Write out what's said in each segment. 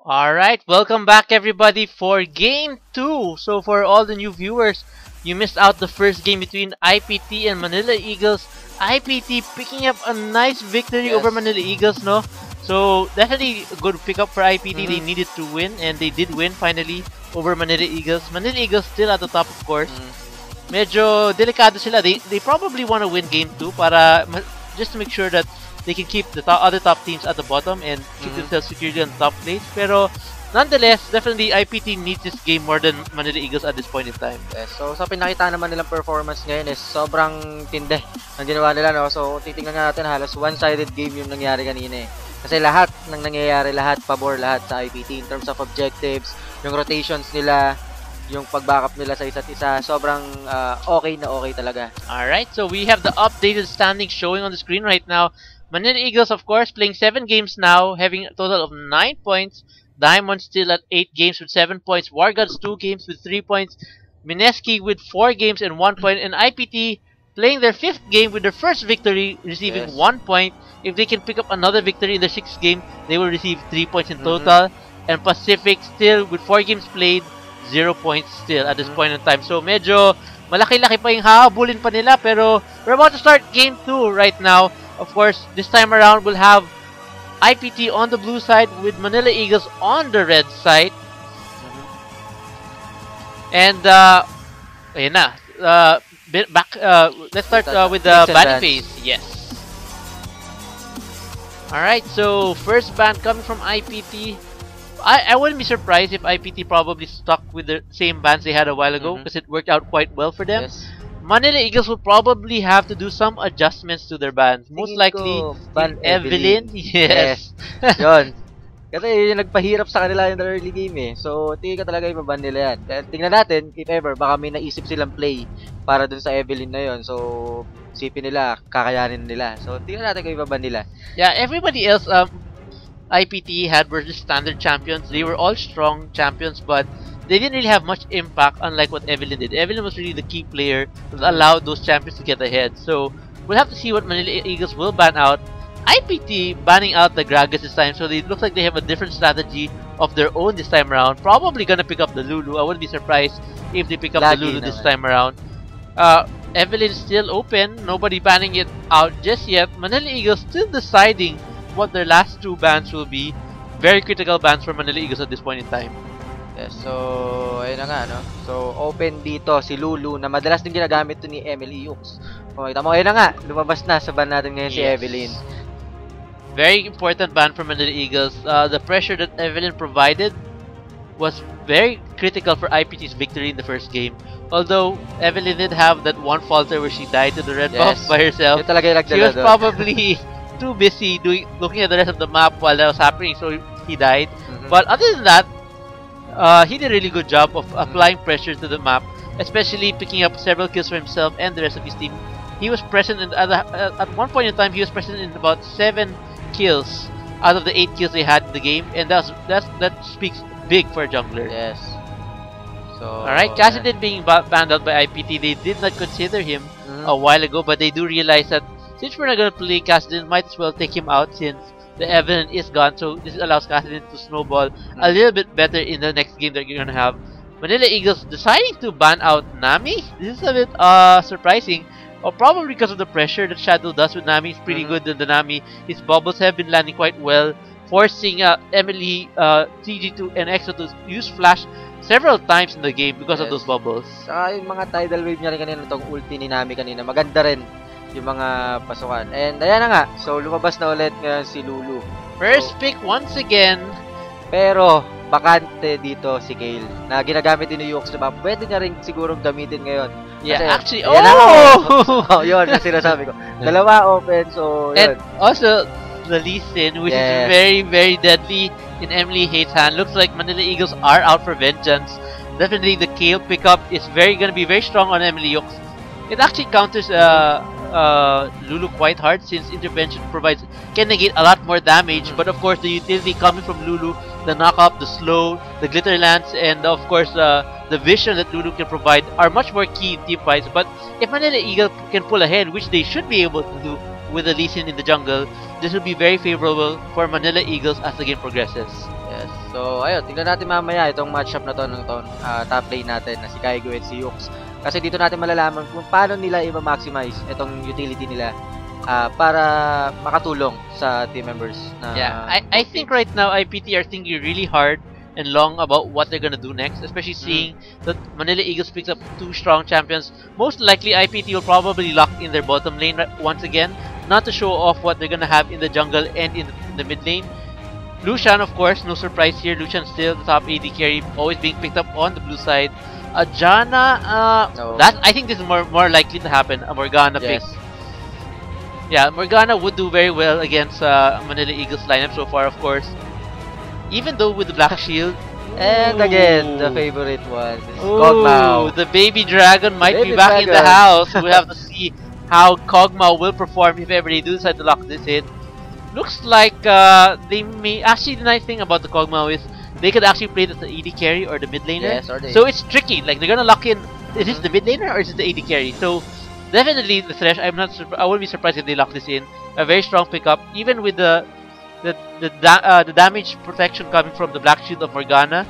Alright, welcome back everybody for Game 2. So for all the new viewers, you missed out the first game between IPT and Manila Eagles. IPT picking up a nice victory over Manila Eagles, no? So definitely a good pickup for IPT. They needed to win and they did win finally over Manila Eagles. Manila Eagles still at the top, of course. Medyo delikado sila. They probably want to win Game 2 para just to make sure that they can keep the other top teams at the bottom and keep themselves securely on top place. Pero nonetheless, definitely IPT needs this game more than Manila Eagles at this point in time. Yes, so sa pinakita naman nilang performance ngayon is sobrang tindi ang ginawa nila, no? So titingnan nga natin, halos one-sided game yung nangyari kanina eh. Kasi lahat ng nangyayari, pabor lahat sa IPT in terms of objectives, yung rotations nila, yung pag-backup nila sa isa't isa, sobrang okay talaga. Alright, so we have the updated standings showing on the screen right now. Manila Eagles, of course, playing 7 games now, having a total of 9 points. Diamond still at 8 games with 7 points. Wargods 2 games with 3 points. Mineski with 4 games and 1 point. And IPT playing their 5th game with their first victory, receiving 1 point. If they can pick up another victory in their 6th game, they will receive 3 points in total. And Pacific still with 4 games played, 0 points still at this point in time. So medyo malaki-laki pa yung hahabulin pa nila. Pero we're about to start Game 2 right now. Of course, this time around, we'll have IPT on the blue side with Manila Eagles on the red side. And, ayun na. Let's start with the banning phase. Yes. Alright, so first ban coming from IPT. I wouldn't be surprised if IPT probably stuck with the same bans they had a while ago because it worked out quite well for them. Yes. Manila Eagles will probably have to do some adjustments to their bans. Most likely, ban Evelyn. Yes. Yun. Kasi yun yung nagpahirap sa kanila in the early game eh. So, tingin ka talaga yung maban nila yan. Kaya tingnan natin, if ever, baka may naisip silang play para dun sa Evelyn na yun. So, isipin nila, kakayanin nila. So, tingnan natin kung ibaban nila. Yeah, everybody else, IPT had versus standard champions. They were all strong champions, but they didn't really have much impact, unlike what Evelyn did. Evelyn was really the key player that allowed those champions to get ahead. So, we'll have to see what Manila Eagles will ban out. IPT banning out the Gragas this time, so it looks like they have a different strategy of their own this time around. Probably gonna pick up the Lulu. I wouldn't be surprised if they pick up the Lulu this time around. Evelyn is still open. Nobody banning it out just yet. Manila Eagles still deciding what their last 2 bans will be. Very critical bans for Manila Eagles at this point in time. Yes, so, ayun na nga, no? So, open dito si Lulu na madalas din ginagamit to ni Emily Hughes. Kung makita mo, ayun na nga, lumabas na sa ban natin ngayon si Evelyn. Very important ban for Manila Eagles. The pressure that Evelyn provided was very critical for IPT's victory in the first game. Although, Evelyn did have that one falter where she died to the red buff by herself. She was probably too busy looking at the rest of the map while that was happening, so he died. But other than that, he did a really good job of applying pressure to the map, especially picking up several kills for himself and the rest of his team. He was present at one point in time. He was present in about 7 kills out of the 8 kills they had in the game, and that speaks big for a jungler. Yes. So, alright, Cassidy being banned out by IPT. They did not consider him a while ago, but they do realize that since we're not gonna play Cassidy, might as well take him out since the Evelyn is gone, so this allows Cassidy to snowball a little bit better in the next game that you're gonna have. Manila Eagles deciding to ban out Nami. This is a bit surprising, or probably because of the pressure that Shadow does with Nami. It's pretty good than the Nami. His bubbles have been landing quite well, forcing Emily, TG2, and EXO to use Flash several times in the game because of those bubbles. Yung mga tidal wave niya rin kanina, itong ulti ni Nami kanina, maganda rin yung mga pasukan. And ayan na nga, so lumabas na ulit ngayon si Lulu. First pick once again. Pero bakante dito si Kale na ginagamit din ni Yux, diba? Pwede niya rin sigurong gamitin ngayon. Yeah, actually, yun ang sinasabi ko. Dalawa open, so yun. And also, the Lee Sin, which is very, very deadly in Emily Hate's hand. Looks like Manila Eagles are out for vengeance. Definitely the Kale pickup is gonna be very strong on Emily Yux. It actually counters Lulu quite hard, since intervention can negate a lot more damage. But of course, the utility coming from Lulu, the knock-up, the slow, the glitter lance, and of course the vision that Lulu can provide are much more key in team fights. But if Manila Eagle can pull ahead, which they should be able to do with the Lee Sin in the jungle, this will be very favorable for Manila Eagles as the game progresses. Yes. So, ayun, tingnan natin mamaya itong matchup na to ng top lane natin na si Kaigo at si Yux. Kasi dito natin malalaman kung paano nila i-maximize itong utility nila para makatulong sa team members. Yeah, I think right now IPT are thinking really hard and long about what they're gonna do next, especially seeing that Manila Eagles picks up 2 strong champions. Most likely IPT will probably lock in their bottom lane once again, not to show off what they're gonna have in the jungle and in the mid lane. Lucian, of course, no surprise here. Lucian still the top AD carry, always being picked up on the blue side. Janna, No. that I think this is more likely to happen. A Morgana pick. Yes. Yeah, Morgana would do very well against Manila Eagles lineup so far, of course. Even though with the Black Shield. And again, the Ooh. favorite one is Ooh, Kog'Maw. the baby dragon might be Baby back in the dragon. house. We'll have to see how Kog'Maw will perform if ever they do decide to lock this in. Looks like they may... Actually, the nice thing about the Kog'Maw is they could actually play it as the AD carry or the mid laner. Yes, or they. So it's tricky. Like, they're gonna lock in... Is this the mid laner or is it the AD carry? So, definitely the Thresh, I wouldn't be surprised if they lock this in. A very strong pickup. Even with the damage protection coming from the Black Shield of Morgana,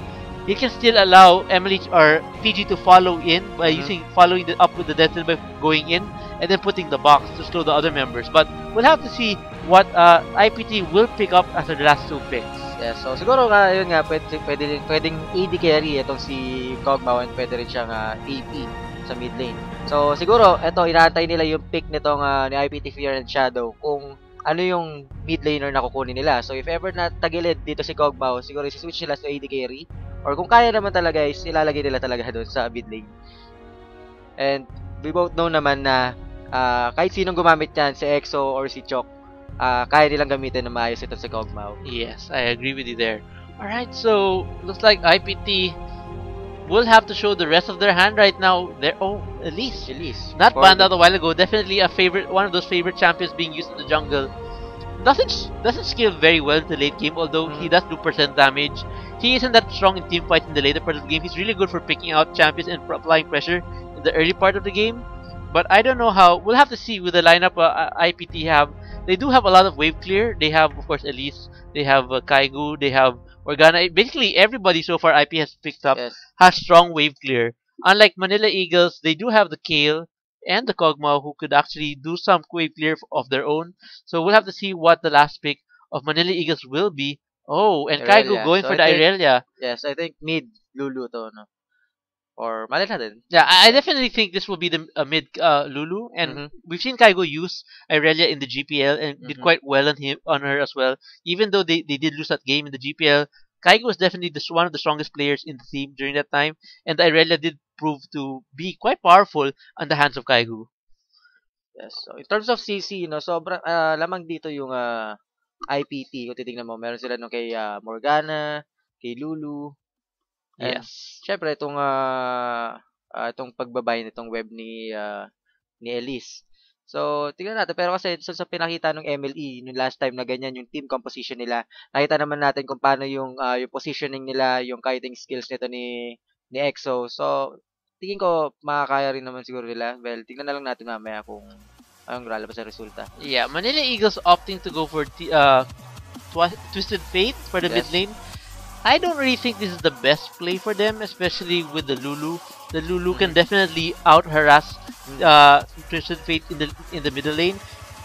it can still allow Emily or PG to follow in by following up with the Death by going in and then putting the box to slow the other members. But we'll have to see what IPT will pick up after the last 2 picks. Yes, so siguro yun nga, pwedeng AD carry itong si Kog'Maw and pwede rin siyang AP sa mid lane. So siguro, ito, inaantay nila yung pick nitong ni IPT Fear and Shadow kung ano yung mid laner na kukunin nila. So if ever na tagilid dito si Kog'Maw, siguro i-switch nila sa AD carry. Or kung kaya naman talaga is ilalagay nila talaga doon sa mid lane. And we both know naman na kahit sinong gumamit yan, si EXO or si Chok, kaya nilang gamitin na maayos ito si Kog'Maw. Yes, I agree with you there. Alright, so looks like IPT will have to show the rest of their hand right now. Elise. Not banned out a while ago. Definitely a favorite, one of those favorite champions being used in the jungle. Doesn't scale very well in the late game, although he does do percent damage. He isn't that strong in team fights in the later part of the game. He's really good for picking out champions and applying pressure in the early part of the game. But I don't know how. We'll have to see with the lineup IPT have. They do have a lot of wave clear. They have, of course, Elise. They have Kaigu. They have Morgana. Basically, everybody so far IP has picked up has strong wave clear. Unlike Manila Eagles, they do have the Kale and the Kog'Maw who could actually do some wave clear of their own. So we'll have to see what the last pick of Manila Eagles will be. Oh, and Kaigu going for the Irelia. Yes, I think mid Lulu to, no? Or malay natin. Yeah, I definitely think this will be the mid Lulu, and we've seen Kaigo use Irelia in the GPL and did quite well on her as well. Even though they did lose that game in the GPL, Kaigo was definitely one of the strongest players in the team during that time, and Irelia did prove to be quite powerful on the hands of Kaigo. Yes, so in terms of CC, no, sobrang lamang dito yung IPT. Kung titingnan mo, meron sila nung kay Morgana, kay Lulu. Yes. Syempre itong pagbabay nitong web ni Elise. So, tingnan natin. Pero kasi sa pinakita ng MLE, nung last time na ganyan yung team composition nila, nakita naman natin kung paano yung positioning nila, yung kiting skills nito ni EXO. So, tingin ko makakaya rin naman siguro nila. Well, tingnan na lang natin mamaya kung anong lalabas sa resulta. Yeah, Manila Eagles opting to go for Twisted Fate for the mid lane. I don't really think this is the best play for them, especially with the Lulu. The Lulu can definitely out-harass Twisted Fate in the middle lane.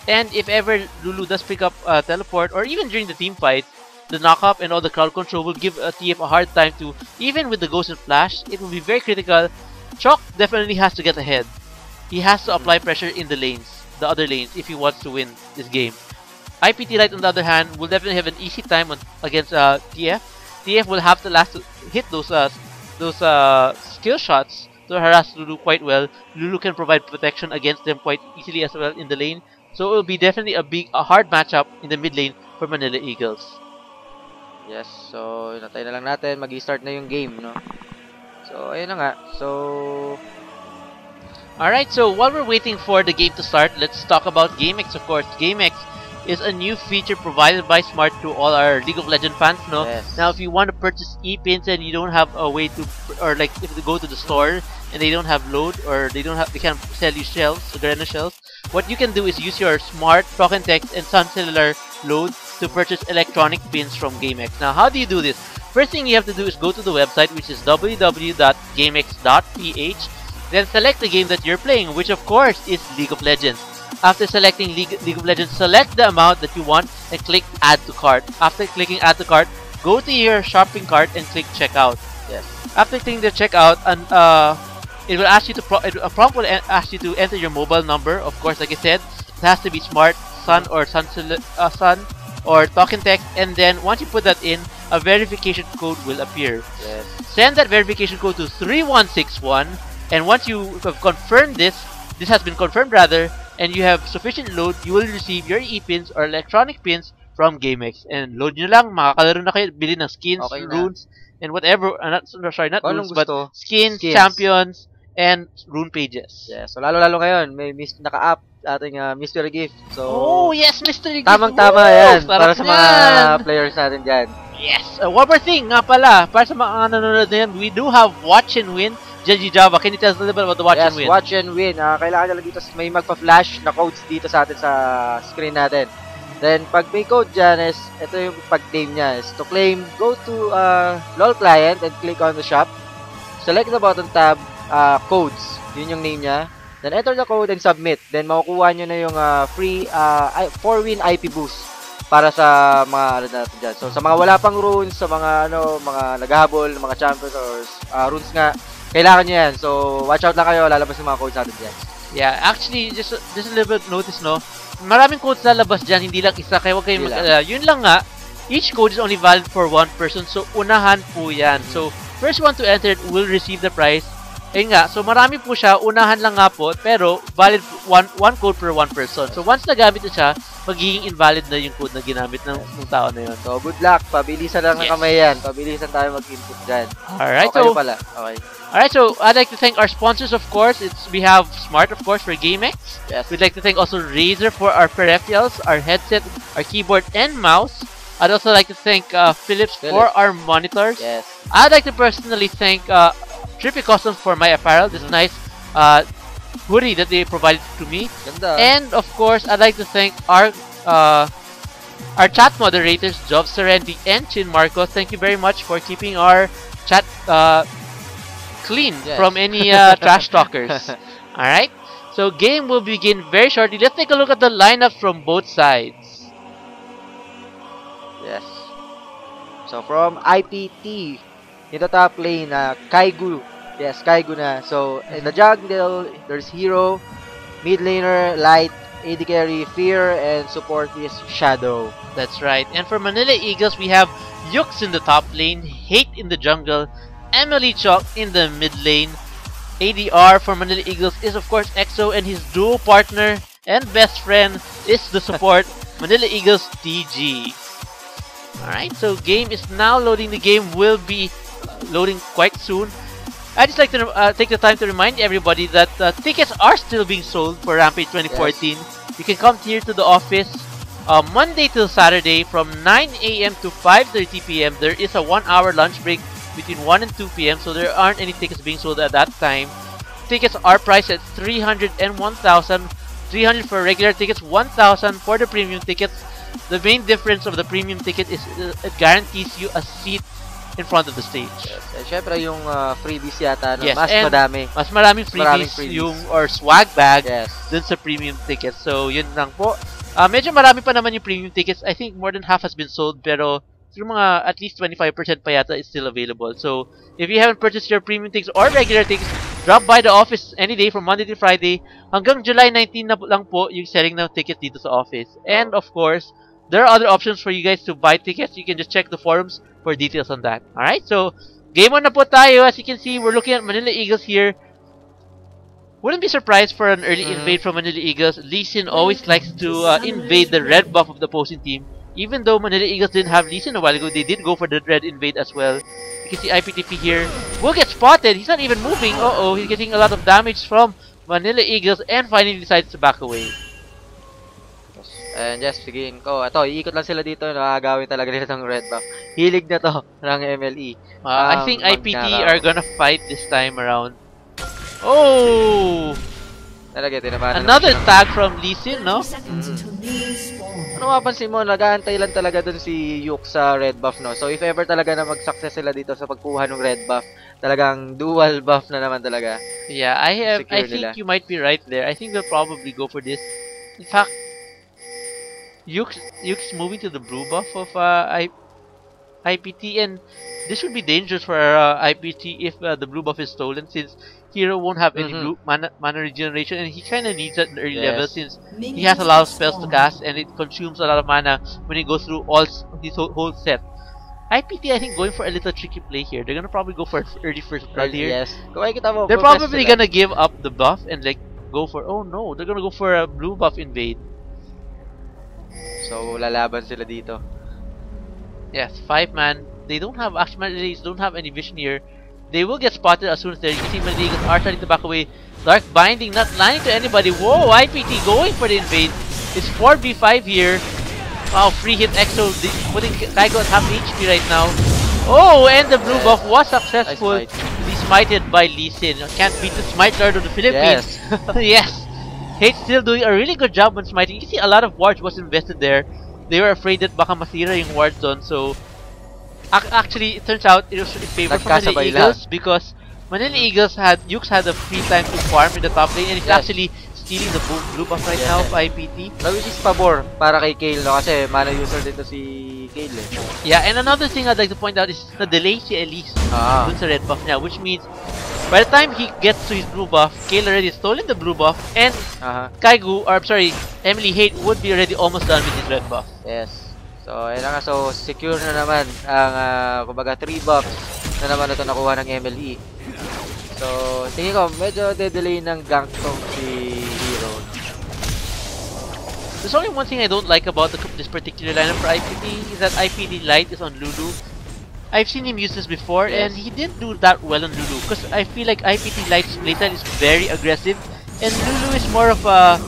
And if ever Lulu does pick up teleport, or even during the team fight, the knock-up and all the crowd control will give TF a hard time to, even with the Ghost and Flash, it will be very critical. Chalk definitely has to get ahead. He has to apply pressure in the other lanes, if he wants to win this game. IPT Light, on the other hand, will definitely have an easy time against TF. TF will have to hit those skill shots to harass Lulu quite well. Lulu can provide protection against them quite easily as well in the lane. So it will be definitely a hard matchup in the mid lane for Manila Eagles. Yes, so natay na lang natin, mag-start na yung game, no? So ayun na nga. So alright, so while we're waiting for the game to start, let's talk about GameX, of course. GameX is a new feature provided by Smart to all our League of Legends fans, no? Yes. Now, if you want to purchase e-pins and you don't have a way to, or like if you go to the store and they don't have load, or they can't sell you shells, Garena shells, what you can do is use your Smart, Token Text, and Sun Cellular load to purchase electronic pins from GameX. Now, how do you do this? First thing you have to do is go to the website, which is www.gamex.ph. Then select the game that you're playing, which of course is League of Legends. After selecting League of Legends, select the amount that you want and click Add to Cart. After clicking Add to Cart, go to your shopping cart and click Checkout. Yes. After clicking the Checkout, and it will ask you to a prompt will ask you to enter your mobile number. Of course, like I said, it has to be Smart, Sun or Sun or Talk and Text. And then once you put that in, a verification code will appear. Yes. Send that verification code to 3161. And once you have confirmed this has been confirmed rather, and you have sufficient load, you will receive your e-pins or electronic pins from GameX. And load nyo lang, makakalaro na kayo, bili ng skins, Okay runes, and whatever. Not runes, but gusto. skins, champions, and rune pages. Yeah, so lalo-lalo ngayon, may naka-up ating mystery gift. So, Oh, yes, mystery gift! tamang-tama Woo! yan Sarap para sa mga yan! players natin dyan. Yes! One more thing nga pala, para sa mga nanonood na yan, we do have Watch and Win. Judgy Java, can you tell us a little bit about the Watch and Win? Yes, Watch and Win. Kailangan nyo lang dito, may magpa-flash na codes dito sa atin sa screen natin. Then, pag may code dyan is, ito yung pag-claim niya is, to claim, go to LOL client and click on the shop. Select the button tab, codes. Yun yung name niya. Then, enter the code and submit. Then, makukuha nyo na yung free 4-win IP boost para sa mga natin dyan. So, sa mga wala pang runes, sa mga mga naghahabol, mga champions or runes nga, kailangan nyo yan. So, watch out lang kayo. Lalabas yung mga codes natin dyan. Yeah, actually, just a little bit notice, no? Maraming codes lalabas dyan, hindi lang isa. Kaya huwag kayong yun lang nga, each code is only valid for one person. So, unahan po yan. So, first one to enter it will receive the prize. Ayun nga, so marami po siya, unahan lang nga po, pero valid one code per one person. So once nagamit na siya, magiging invalid na yung code na ginamit ng tao na yun. So good luck, pabilisan lang ng kamay yan. Pabilisan tayo mag-input dyan. Alright, okay so pala. Okay. Alright, so I'd like to thank our sponsors, of course. We have Smart, of course, for GameX. Yes. We'd like to thank also Razer for our peripherals, our headset, our keyboard, and mouse. I'd also like to thank Philips for our monitors. Yes. I'd like to personally thank Trippy Customs for my apparel. This nice hoodie that they provided to me. Ganda. And of course, I'd like to thank our chat moderators, Job Serendi and Chin Marcos. Thank you very much for keeping our chat clean from any trash talkers. Alright? So game will begin very shortly. Let's take a look at the lineups from both sides. Yes. So from IPT, in the top lane, Kaigu. Yes, Kaigu na. So, in the jungle, there's Hero, mid laner, Light, AD carry, Fear, and support is Shadow. That's right. And for Manila Eagles, we have Yux in the top lane, Hate in the jungle, Emily Chalk in the mid lane. ADR for Manila Eagles is of course EXO, and his duo partner and best friend is the support, Manila Eagles TG. Alright, so game is now loading. The game will be loading quite soon. I'd just like to take the time to remind everybody that tickets are still being sold for Rampage 2014. Yes. You can come here to the office Monday till Saturday from 9 a.m. to 5:30 p.m. There is a 1-hour lunch break between 1 and 2 p.m. so there aren't any tickets being sold at that time. Tickets are priced at 300 and 1,000. 300 for regular tickets, 1,000 for the premium tickets. The main difference of the premium ticket is it guarantees you a seat in front of the stage. Yes. And syempre yung freebies yata, no? Yes, mas madami. Mas maraming freebies, yung or swag bag dun sa premium tickets. So yun lang po. Medyo marami pa naman yung premium tickets. I think more than half has been sold, pero yung mga at least 25% pa yata is still available. So if you haven't purchased your premium tickets or regular tickets, drop by the office any day from Monday to Friday. Hanggang July 19 na lang po yung selling ng ticket dito sa office. And of course, there are other options for you guys to buy tickets. You can just check the forums for details on that. Alright, so game on na po tayo. As you can see, we're looking at Manila Eagles here. Wouldn't be surprised for an early invade from Manila Eagles. Lee Sin always likes to invade the red buff of the opposing team. Even though Manila Eagles didn't have Lee Sin a while ago, they did go for the red invade as well. You can see IPTP here. Will get spotted. He's not even moving. Uh-oh, he's getting a lot of damage from Manila Eagles and finally decides to back away. And yes, sige ko. Ito, iikot lang sila dito. Nakagawin talaga nila itong red buff. Hilig na to ng MLE. I think IPT are gonna fight this time around. Oh! Talaga, tinamaan na naman Another siya ng- tag from Lee Sin, no? Ano mapansin mo, nag-aantay lang talaga dun si Yuk sa red buff, no? So, if ever talaga na mag-success sila dito sa pagkuha ng red buff, talagang dual buff na naman talaga. Yeah, I Secure think nila. you might be right there. I think they'll probably go for this. In fact, Yuke's moving to the blue buff of IPT, and this would be dangerous for IPT if the blue buff is stolen, since Hero won't have any blue mana regeneration, and he kind of needs it in the early level since he has a lot of spells to cast, and it consumes a lot of mana when he goes through his whole set. IPT, I think, going for a little tricky play here. They're gonna probably go for early first blood here. Yes. Kung makikita mo, They're protest probably sila. gonna give up the buff and like go for, oh no, they're gonna go for a blue buff invade. So, lalaban sila dito. Yes, 5-man. They don't have actually don't have any vision here. They will get spotted as soon as they're using Manila Eagles are starting to back away. Dark Binding not landing to anybody. Whoa, IPT going for the invade. It's 4v5 here. Wow, free hit Exo putting Kaigo at half HP right now. Oh, and the blue buff was successful. Nice Be smited by Lee Sin. Can't beat the smite lord of the Philippines. Yes. Yes. Hate still doing a really good job on smiting. You see a lot of wards was invested there. They were afraid that baka masira yung ward zone, so actually it turns out it was in favor for Manila Nagkasabay Eagles because Manila Eagles Yukes had the free time to farm in the top lane, and he's actually stealing the blue buff right now of IPT. Which is pabor para kay Kale, no? Kasi mana user dito si Kale, eh. Yeah, and another thing I'd like to point out is the delay si Elise dun sa red buff niya, which means by the time he gets to his blue buff, Kale already stolen the blue buff, and Kaigu, or sorry, Emily Hate would be already almost done with his red buff. Yes. So, ayun na nga. So, secure na naman ang, kumbaga, 3 buffs na naman ito nakuha ng MLE. So, tingin ko, medyo de-delay ng gank tong si Hero. There's only one thing I don't like about this particular lineup for IPT is that IPT Light is on Lulu. I've seen him use this before, and he didn't do that well on Lulu because I feel like IPT Light's playstyle is very aggressive, and Lulu is more of a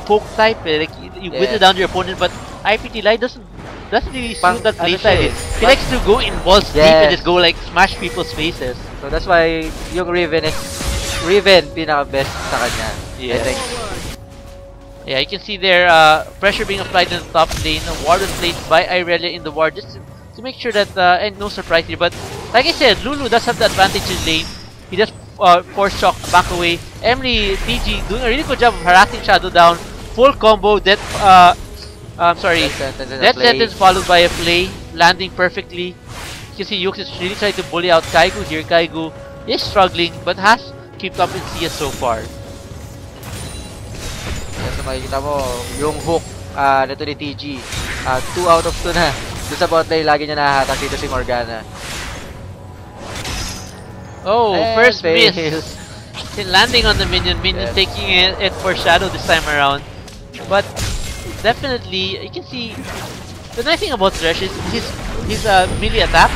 poke type. Like you whittle down your opponent, but IPT Light doesn't really suit that playstyle. He likes to go in balls deep and just go like smash people's faces. So that's why yung Riven pinaka-best sa kanya. I think. Yeah, you can see there pressure being applied in the top lane. Ward was placed by Irelia in the ward just to make sure that, and no surprise here, but like I said, Lulu does have the advantage in lane. He just force shock back away. Emily PG doing a really good job of harassing Shadow down. Full combo, death sentence followed by a play, landing perfectly. You can see Yukes is really trying to bully out Kaigu here. Kaigu is struggling but has kept up in CS so far. So makikita mo, yung hook nito ni TG, 2 out of 2 na. Doon sa bot lane, lagi niya nahahatak dito si Morgana. Oh, and first miss. Landing on the minion taking it for Shadow this time around. But definitely, you can see the nice thing about Thresh is his melee attack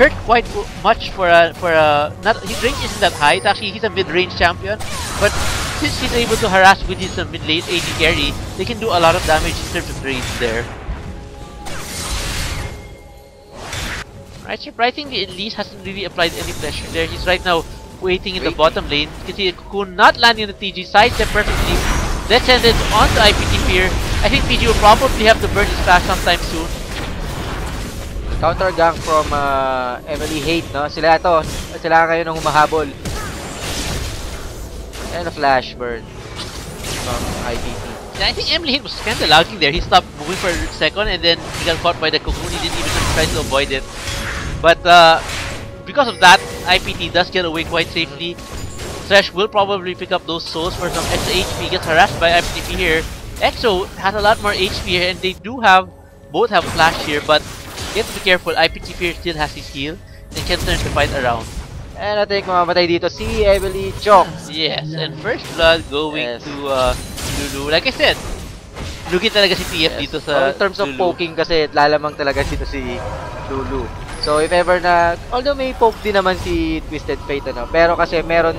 hurt quite much for not his range isn't that high. It's actually he's a mid-range champion, but since he's able to harass with his mid-lane AD carry, they can do a lot of damage in terms of range there. Right, surprisingly, Elise hasn't really applied any pressure there. He's right now waiting in the bottom lane. You can see Cocoon not landing on the TG, sidestep perfectly. Death sentence onto IPT Fear. I think PG will probably have to burn his flash sometime soon. Counter gank from Emily Hate, no? Sila ngayon ang humahabol. And a flash burn from IPT. Yeah, I think Emily Hate was kind of lagging there. He stopped moving for a second and then he got caught by the Cocoon. He didn't even try to avoid it. But because of that, IPT does get away quite safely. Thresh will probably pick up those souls for some extra HP. Gets harassed by IPT here. EXO has a lot more HP here, and they do both have flash here, but you have to be careful. IPT Fear still has his heal and can turn the fight around. And I think mamamatay dito si Emily Chong. Yes, and first blood going to Lulu. Like I said, lugi talaga si TF dito sa in terms of Lulu. poking kasi lalamang talaga dito si Lulu. So if ever na, although may poke din naman si Twisted Fate, ano, pero kasi merong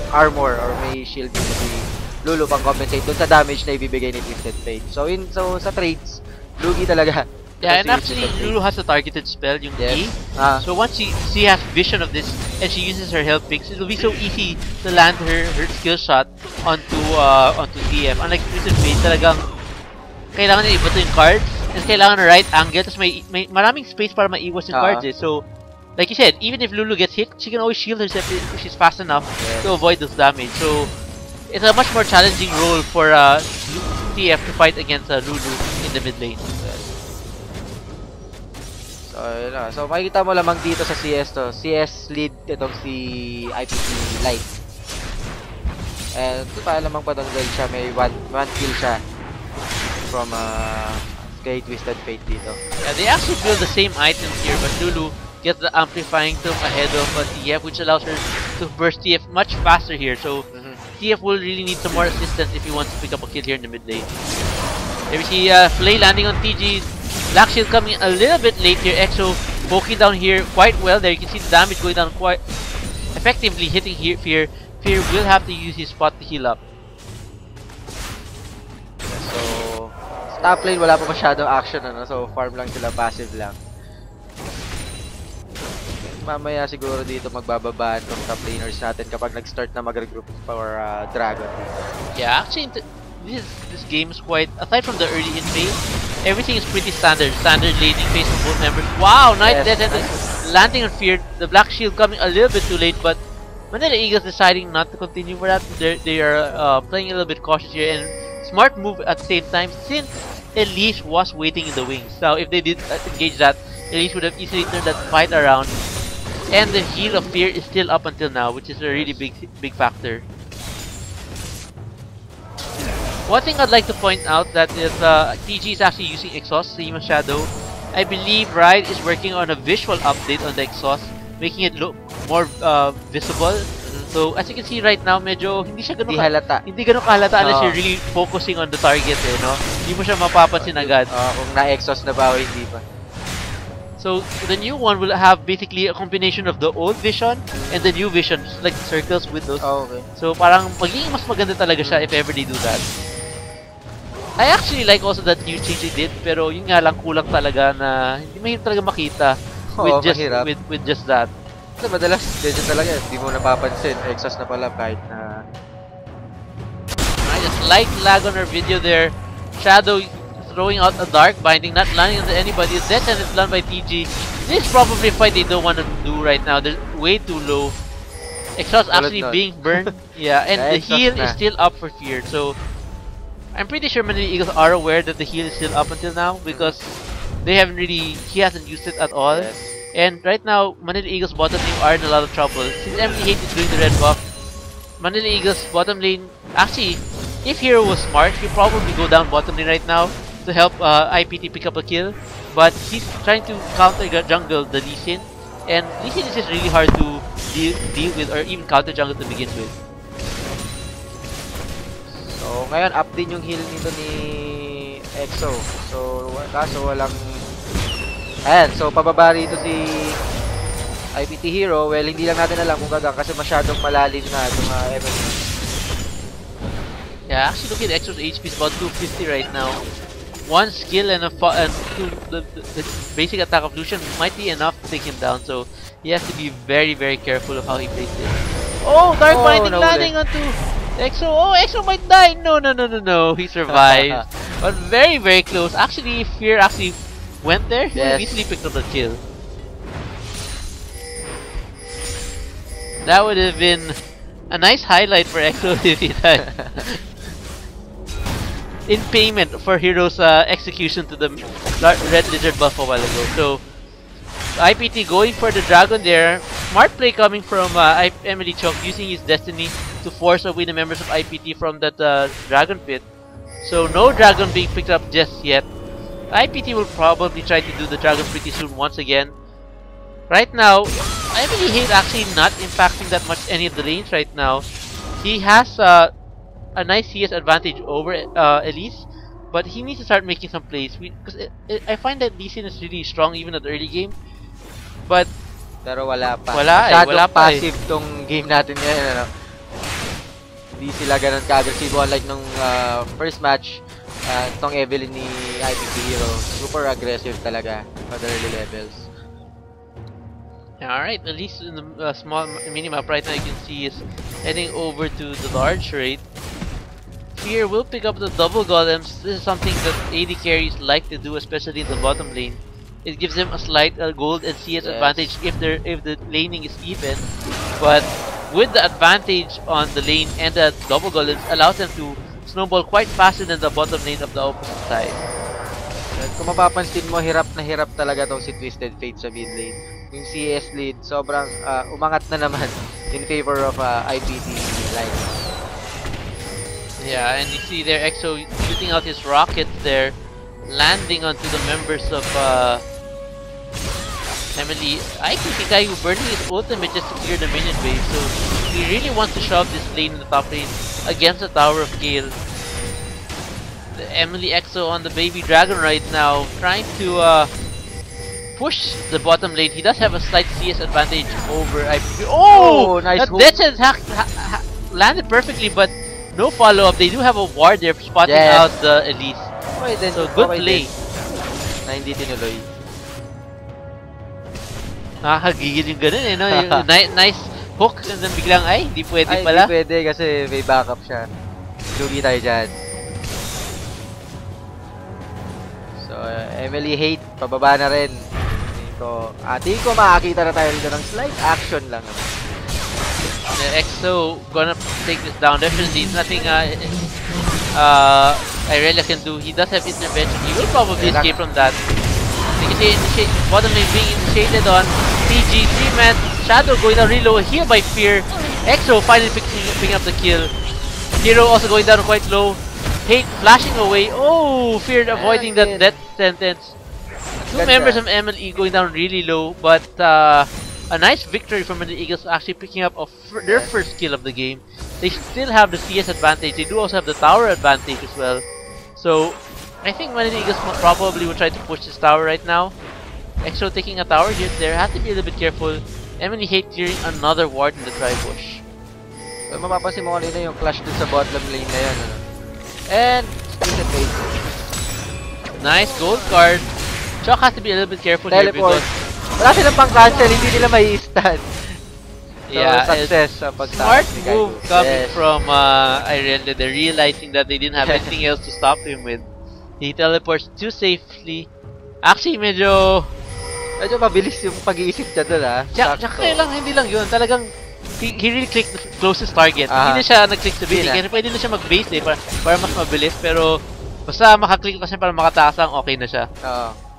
armor or may shield dito si Lulu pang compensate dun sa damage na ibibigay ni Twisted Fate. So sa trades, lugi talaga Yeah, and Kasi actually, it's Lulu has a targeted spell, yung Yes. E. So once she has vision of this and she uses her health picks, it'll be so easy to land her skill shot onto TF. Unlike Prison Phase, talagang kailangan niya ibato yung cards and kailangan na right angle, tapos may maraming space para maiwas yung cards eh. So, like you said, even if Lulu gets hit, she can always shield herself if she's fast enough to avoid those damage. So, it's a much more challenging role for TF to fight against Lulu in the mid lane. So, yun na. So, makikita mo lamang dito sa CS to. CS lead itong si IPT Light. And ito tayo lamang patanggal siya. May one kill siya from kay Twisted Fate dito. Yeah, they actually build the same items here, but Lulu gets the amplifying tomb ahead of TF, which allows her to burst TF much faster here. So, TF will really need some more assistance if he wants to pick up a kill here in the mid lane. There we see Flay landing on TG. Black Shield coming a little bit late here. Exo poking down here quite well there. You can see the damage going down quite effectively, hitting here Fear. Fear will have to use his spot to heal up. So, top lane wala pa masyadong action ano. So, farm lang sila, passive lang. Mamaya siguro dito magbababaan ng top laners natin kapag nag-start na mag-regroup for Dragon dito. Yeah, actually this game is quite, aside from the early in phase, everything is pretty standard. Standard laning phase from both members. Wow, nice death and landing on Fear. The Black Shield coming a little bit too late, but Manila Eagles deciding not to continue for that. They are playing a little bit cautious here, and smart move at the same time since Elise was waiting in the wings. Now, if they did engage that, Elise would have easily turned that fight around. And the heal of Fear is still up until now, which is a really big factor. One thing I'd like to point out that is TG is actually using exhaust, same as Shadow. I believe Riot is working on a visual update on the exhaust, making it look more visible. So as you can see right now, medyo hindi siya ganun hindi ganun kahalata unless you're really focusing on the target eh, no? Hindi mo siya mapapansin agad. Kung na-exhaust na ba o hindi pa. So the new one will have basically a combination of the old vision and the new vision, just like circles with those. Okay. So parang magiging mas maganda talaga siya if ever they do that. I actually like also that new change they did, pero yun nga lang kulang talaga na hindi mahirap talaga makita with just that. Kasi madalas ganyan talaga, hindi mo napapansin, exhaust na pala kahit na. I just like lag on our video there. Shadow throwing out a dark binding, not landing on anybody. Death and it's done by TG. This is probably a fight they don't want to do right now. They're way too low. Exhaust actually being burned. Yeah, and the heal is still up for Fear. So I'm pretty sure Manila Eagles are aware that the heal is still up until now because he hasn't used it at all. Yes. And right now, Manila Eagles bottom lane are in a lot of trouble. Since Emily Hate is doing the red buff, Manila Eagles bottom lane, actually, if Hero was smart, he'd probably go down bottom lane right now to help IPT pick up a kill. But he's trying to counter jungle the Lee Sin. And Lee Sin is just really hard to deal with or even counter jungle to begin with. So, ngayon, up din yung heal nito ni EXO. So, kaso walang... Ayan, so pababa rito si IPT Hero. Well, hindi lang natin alam kung gagang kasi masyadong malalim na itong MME. Yeah, actually look at EXO's HP is about 250 right now. One skill and the basic attack of Lucian might be enough to take him down. So, he has to be very, very careful of how he plays this. Oh, Dark Binding landing onto... EXO, oh, EXO might die! No, he survived. But very, very close. Actually, Fear actually went there, he easily picked up the kill. That would have been a nice highlight for EXO if he died. In payment for Hero's execution to the Red Lizard buff a while ago. So, IPT going for the dragon there. Smart play coming from Emily Chok using his destiny to force away the members of IPT from that dragon pit. So no dragon being picked up just yet. IPT will probably try to do the dragon pretty soon once again. Right now, Emily Hate actually not impacting that much any of the lanes right now. He has a nice CS advantage over Elise, but he needs to start making some plays. Because I find that Lee Sin is really strong even at the early game. But pero wala pa. Wala pa passive tong game natin ngayon, ano. Hindi sila ganun ka-aggressive unlike nung first match. Itong Evelyn ni IPP Hero, super aggressive talaga on the early levels. Alright, at least in the small minimap right now you can see is heading over to the large raid. Fear will pick up the double golems. This is something that AD carries like to do, especially in the bottom lane. It gives them a slight gold and CS advantage if the laning is even. But with the advantage on the lane and the double golems allows them to snowball quite faster than the bottom lane of the opposite side. And kung mapapansin mo, hirap na hirap talaga tong si Twisted Fate sa mid lane. Yung CS lead, sobrang umangat na naman in favor of IPT line. Yeah, and you see there EXO shooting out his rockets there, landing onto the members of Emily. I think the guy who burning his ultimate just to clear the minion wave, so he really wants to shove this lane in the top lane against the Tower of Gale. The Emily EXO on the baby dragon right now, trying to push the bottom lane. He does have a slight CS advantage over IPP. Oh, nice that hook. Death Sense landed perfectly, but no follow-up. They do have a ward there spotting out the Elise. So good play. Na hindi tinuloy. Nakakagigil yung ganun eh, no? Yung nice hook and then biglang ay, hindi pwede pala. Hindi pwede kasi may backup siya. Lugi tayo dyan. So, Emily Hate, pababa na rin. Tingin ko makakita na tayo dito ng slight action lang naman. EXO gonna take this down. Definitely, nothing Irelia can do. He does have intervention. He will probably escape from that. Bottom lane being initiated on PG. 3-man Shadow going down really low here by Fear. EXO finally picking up the kill. Hero also going down quite low. Hate flashing away. Oh, Fear avoiding that death sentence. Two members of MLE going down really low, but a nice victory from the Eagles actually picking up their first kill of the game. They still have the CS advantage. They do also have the tower advantage as well. So I think the Eagles probably will try to push this tower right now. EXO taking a tower hit there. Have to be a little bit careful. Emily Hate clearing another ward in the tri-bush. So, mapapansin mo kanina yung clash dun sa bottom lane na yun. And nice gold card. Chuck has to be a little bit careful here because wala silang pang-cancel, hindi nila may stand. So, yeah, success sa smart move coming from Irelia. They're realizing that they didn't have anything else to stop him with. He teleports too safely. Actually, medyo mabilis yung pag-iisip niya doon, ha? Tsaka hindi lang yun. Talagang, he really clicked the closest target. Hindi na siya nag-click sa basic. Kasi pwede na siya mag-base eh, para mas mabilis. Pero, basta makaklick kasi para makataas lang, okay na siya.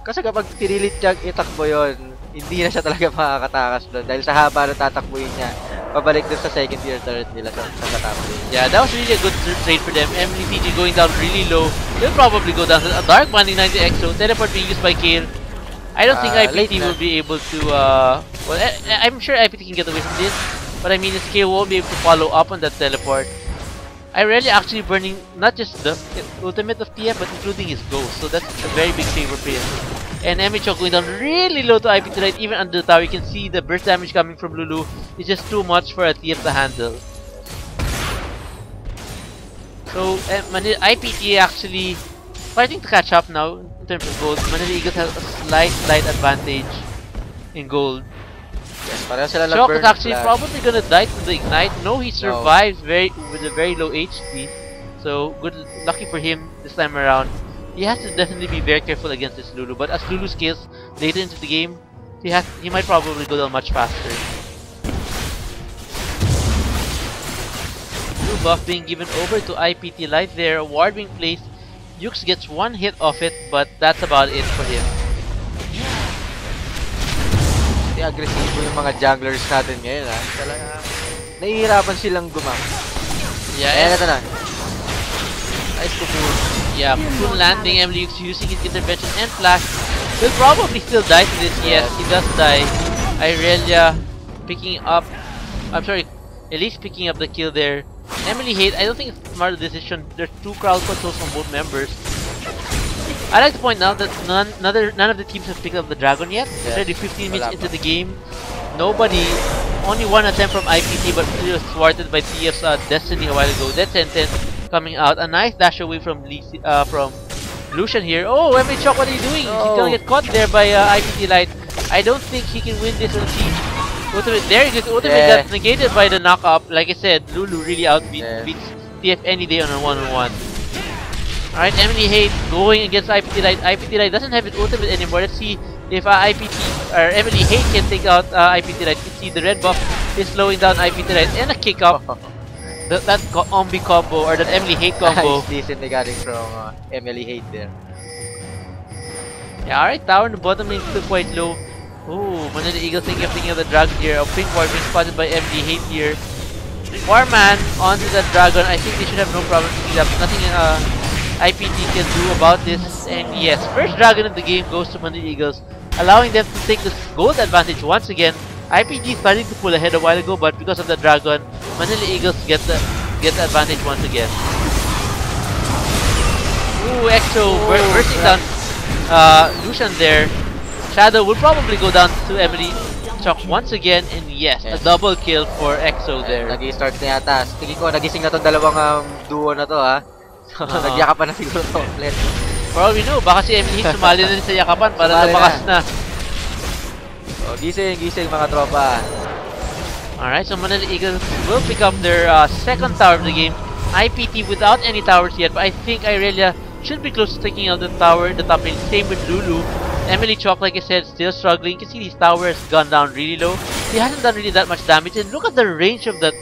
Kasi kapag pinilit niya itakbo yun, hindi na siya talaga makakatakas doon. Dahil sa haba na tatakbuhin niya, pabalik doon sa second tier turret nila sa top lane. Yeah, that was really a good trade for them. Emily PG going down really low. They'll probably go down. A dark binding 90 EXO. Teleport being used by Kale. I don't think IPT will be able to, well, I'm sure IPT can get away from this. But I mean, his Kale won't be able to follow up on that teleport. I really actually burning not just the ultimate of TF, but including his ghost. So that's a very big favor for him. And Emicho going down really low to IPT right, even under the tower. You can see the burst damage coming from Lulu. It's just too much for a TF to handle. So IPT actually starting to catch up now in terms of gold. Manila Eagles has a slight advantage in gold. Yes, Shock is actually probably gonna die to the ignite. No, he survives with a very low HP. So lucky for him this time around. He has to definitely be very careful against this Lulu. But as Lulu scales later into the game, he might probably go down much faster. Blue buff being given over to IPT Light there. A ward being placed. Yux gets one hit off it, but that's about it for him. Agresibo yung mga junglers natin ngayon, ha? Talaga, nahihirapan silang gumam. Yeah, and ito na. Nice cocoon. Yeah, cocoon landing. Emily using his intervention and flash. Will probably still die to this. Yes, he does die. Irelia picking up. I'm sorry, Elise picking up the kill there. Emily Hate, I don't think it's a smart decision. There's two crowd controls from both members. I like to point out that none of the teams have picked up the dragon yet. It's already 15 minutes into the game. Only one attempt from IPT, but it was thwarted by TF's Destiny a while ago. That sentence coming out. A nice dash away from Lucian here. Oh, Emily Chok, what are you doing? He's gonna get caught there by IPT Light. I don't think he can win this until ultimate. There he goes. Ultimate got negated by the knock-up. Like I said, Lulu really beats TF any day on a one-on-one. Alright, Emily Hate going against IPT Light. IPT Light doesn't have its ultimate anymore. Let's see if IPT or Emily Hate can take out IPT Light. You can see the red buff is slowing down IPT Light and a kick up. That Ombi combo or that Emily Hate combo. Nice, decently getting from Emily Hate there. Yeah, alright, tower in the bottom lane still quite low. Ooh, Manila Eagles thinking of the dragon here. A pink ward being spotted by Emily Hate here. Warman onto that dragon. I think they should have no problem picking it up. Nothing IPT can do about this. And yes, first dragon of the game goes to Manila Eagles, allowing them to take this gold advantage once again. IPT starting to pull ahead a while ago, but because of the dragon, Manila Eagles get the advantage once again. Ooh, EXO bursting down Lucian there. Shadow will probably go down to Emily Chok once again, and yes, a double kill for EXO there. Nag-i-start na yata. Tingin ko, nagising na itong dalawang duo na to, ha? So, nagyakapan na siguro complete. For all we know, baka si Emily Hate sumali na rin sa yakapan para lumakas na. So, gising mga tropa. Alright, so Manila Eagles will pick up their second tower of the game. IPT without any towers yet, but I think Irelia should be close to taking out the tower in the top lane. Same with Lulu. Emily Chok, like I said, still struggling. You can see these towers gone down really low. He hasn't done really that much damage, and look at the range of the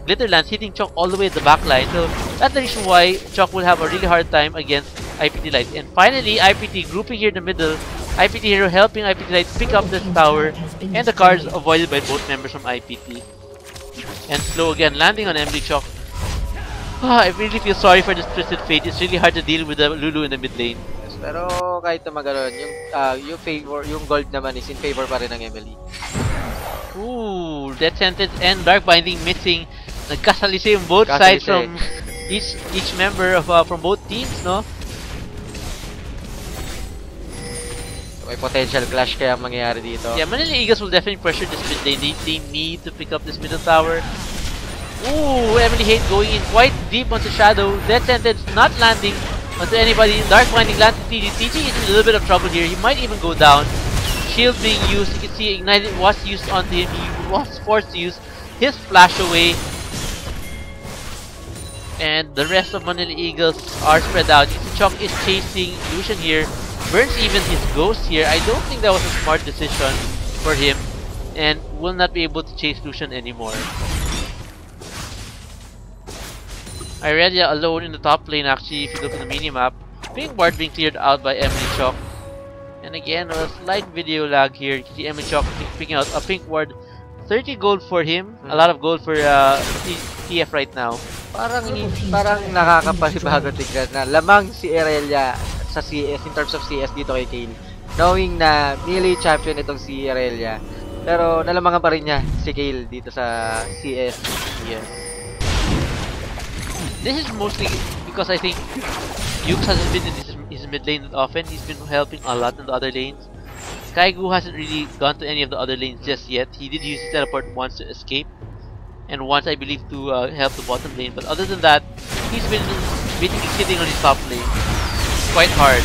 Glitter Lance hitting Chok all the way at the back line. So that's the reason why Chok will have a really hard time against IPT Light. And finally, IPT grouping here in the middle. IPT Hero helping IPT Light pick up this tower, and the cards avoided by both members from IPT. And slow again, landing on Emily Chok. I really feel sorry for this Twisted Fate. It's really hard to deal with the Lulu in the mid lane. Yes, pero kahit na magano'n, yung gold naman is in favor pa rin ng Emily. Ooh, Death Sentence and Dark Binding missing. Nagkasalisi yung both sides from each member of from both teams, no? May potential clash kaya mangyayari dito. Yeah, Manila Eagles will definitely pressure this mid lane. They need to pick up this middle tower. Ooh, Emily Hate going in quite deep onto Shadow. Death Sentence not landing onto anybody. Dark Binding lands to TG. TG is in a little bit of trouble here. He might even go down. Shield being used. You can see Ignited was used onto him. He was forced to use his flash away. And the rest of Manila Eagles are spread out. Chok is chasing Lucian here. Burns even his ghost here. I don't think that was a smart decision for him. And will not be able to chase Lucian anymore. Irelia alone in the top lane actually, if you look at the minimap. Pink ward being cleared out by Emily Chok. And again, a slight video lag here. You can see Emily Chok picking out a pink ward. 30 gold for him. A lot of gold for TF right now. Parang nakakapanibago tignan na lamang si Irelia sa CS in terms of CS dito kay Kale. Knowing na melee champion itong si Irelia. Pero nalamangan pa rin niya si Kale dito sa CS. Yes. This is mostly because I think Yukes hasn't been in his mid lane that often. He's been helping a lot in the other lanes. Kaigu hasn't really gone to any of the other lanes just yet. He did use his teleport once to escape, and once I believe to help the bottom lane. But other than that, he's been basically sitting on his top lane. Quite hard.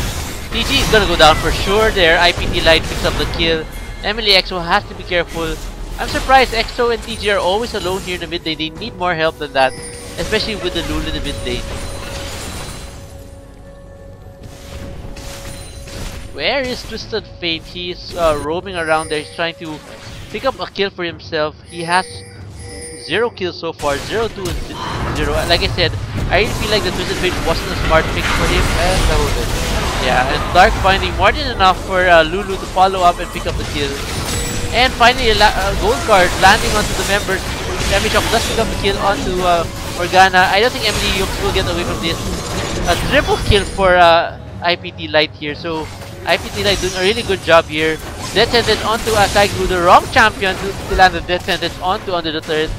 TG is gonna go down for sure there. IPT Light picks up the kill. Emily EXO has to be careful. I'm surprised EXO and TG are always alone here in the mid lane. They need more help than that, especially with the Lulu in the mid lane. Where is Twisted Fate? He's roaming around there. He's trying to pick up a kill for himself. He has 0 kills so far, 0, 2, and 0. Like I said, I really feel like the Twisted Fate wasn't a smart pick for him. Yeah, and Dark Binding more than enough for Lulu to follow up and pick up the kill. And finally, a gold card landing onto the members. Emily Chok does pick up the kill onto Morgana. I don't think Emily Yukes will get away from this. A triple kill for IPT Light here. So IPT Light doing a really good job here. Death Sentence onto Kaigu, the wrong champion to land the Death Sentence onto under the turret.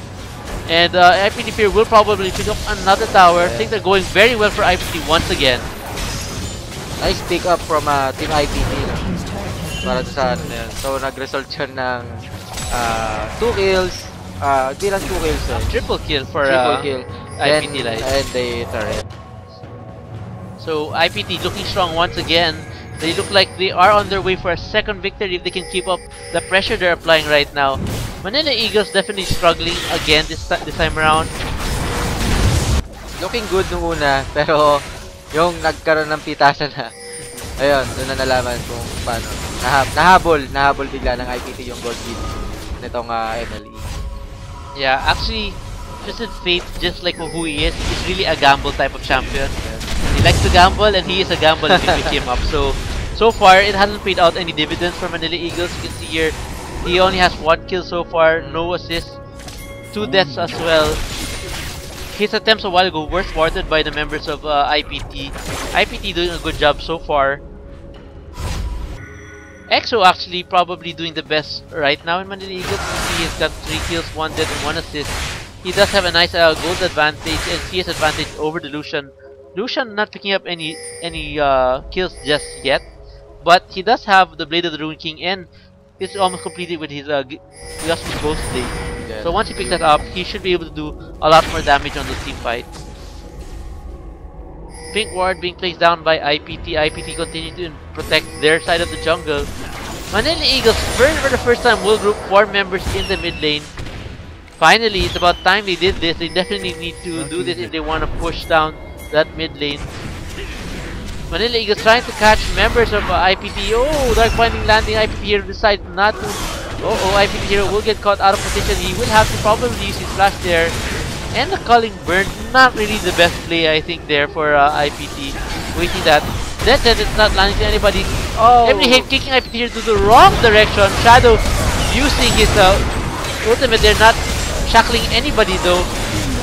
And IPT Fear will probably pick up another tower. I think they're going very well for IPT once again. Nice pick up from Team IPT. Para sa ano yan. So nag-result siya ng 2 kills. Di lang 2 kills. Triple kill for triple kill. IPT Light. And the turret. So IPT looking strong once again. They look like they are on their way for a second victory if they can keep up the pressure they're applying right now. Manila Eagles definitely struggling again this time around. Looking good nung una, pero yung nagkaroon ng pitasan na, ayun, doon na nalaman kung paano. Nahabol bigla ng IPT yung gold lead nitong MLE. Yeah, actually, Twisted Fate, just like who he is really a gamble type of champion. He likes to gamble, and he is a gamble if you pick him up. So far, it hasn't paid out any dividends for Manila Eagles. You can see here, he only has 1 kill so far, no assists, 2 deaths as well. His attempts a while ago were thwarted by the members of IPT. IPT doing a good job so far. EXO actually probably doing the best right now in Manila Eagles. You can see he's got 3 kills, 1 death, and 1 assist. He does have a nice gold advantage and CS advantage over the Lucian. Lucian not picking up any kills just yet, but he does have the Blade of the Rune King, and it's almost completed with his Yasuo's Ghost Blade. Yeah. So once he picks that up, he should be able to do a lot more damage on this team fight. Pink Ward being placed down by IPT. IPT continue to protect their side of the jungle. Manila Eagles for the first time will group 4 members in the mid lane. Finally, it's about time they did this. They definitely need to do this if they want to push down that mid lane. Manila Eagles trying to catch members of IPT. Oh, Dark Binding landing. IPT Hero decides not to. IPT Hero will get caught out of position. He will have to probably use his flash there. And the Culling Burn, not really the best play, I think, there for IPT. Waiting that. That said, it's not landing to anybody. Emily Hate kicking IPT Hero to the wrong direction. Shadow using his ultimate. They're not shackling anybody though.